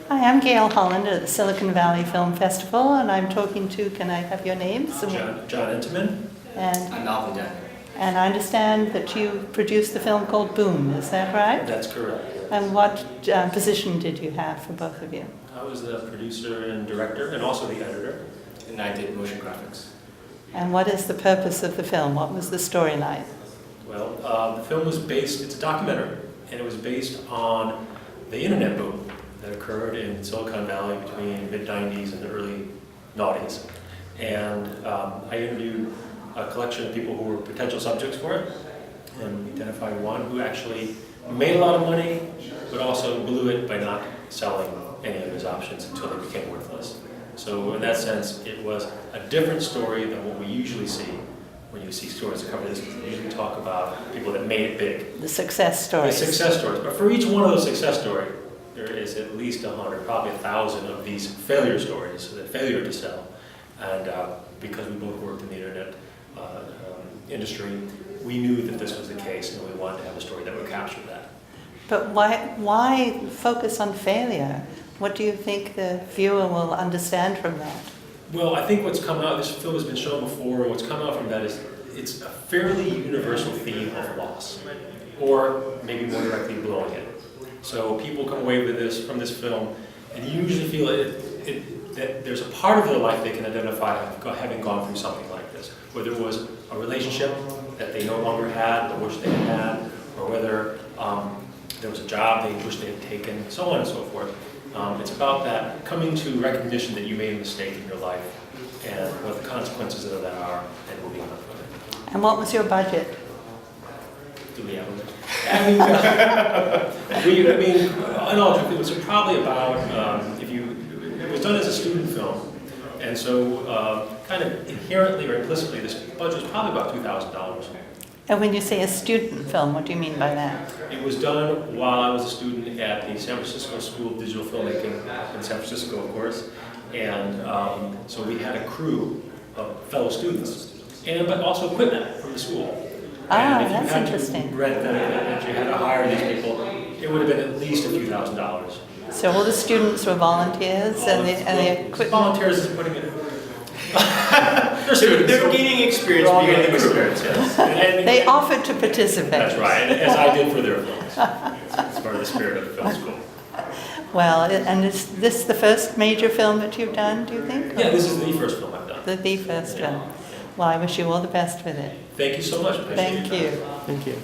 Hi, I'm Gail Holland at the Silicon Valley Film Festival, and I'm talking to, can I have your names? John Intiman. And I'm Malcolm Daniel. And I understand that you produced the film called Boom, is that right? That's correct. And what position did you have for both of you? I was the producer and director, and also the editor. And I did motion graphics. And what is the purpose of the film? What was the storyline? Well, the film was based, it's a documentary, and it was based on the internet boom that occurred in Silicon Valley between the mid-90s and the early noughties. And I interviewed a collection of people who were potential subjects for it, and we identified one who actually made a lot of money, but also blew it by not selling any of his options until they became worthless. So in that sense, it was a different story than what we usually see when you see stories that cover this. We usually talk about people that made it big. The success stories. The success stories. But for each one of those success stories, there is at least 100, probably 1,000 of these failure stories, the failure to sell. And because we both worked in the internet industry, we knew that this was the case, and we wanted to have a story that would capture that. But why focus on failure? What do you think the viewer will understand from that? Well, I think what's come out, this film has been shown before, and what's come out from that is it's a fairly universal theme of loss, or maybe more directly blowing it. So people come away with this, from this film, and usually feel that there's a part of their life they can identify having gone through something like this. Whether it was a relationship that they no longer had, or wish they had, or whether there was a job they wish they had taken, so on and so forth. It's about that coming to recognition that you made a mistake in your life and what the consequences of that are, and moving on from it. And what was your budget? Do we have a list? I mean, in all truth, it was probably about, it was done as a student film, and so kind of inherently or implicitly, this budget was probably about $2,000. And when you say a student film, what do you mean by that? It was done while I was a student at the San Francisco School of Digital Filmmaking in San Francisco, of course, and so we had a crew of fellow students, but also equipment from the school. Ah, and if that's you had interesting. To rent that equipment, you had to hire these people, it would have been at least a few $1,000s. So all the students were volunteers, and the equipment. Volunteers is putting it. They're gaining experience. Yes. And They offered to participate. That's right, as I did for their films. It's part of the spirit of the film school. Well, and is this the first major film that you've done, do you think? Yeah, this is the first film I've done. The first film. Well, I wish you all the best with it. Thank you so much. Thank you. Thank you.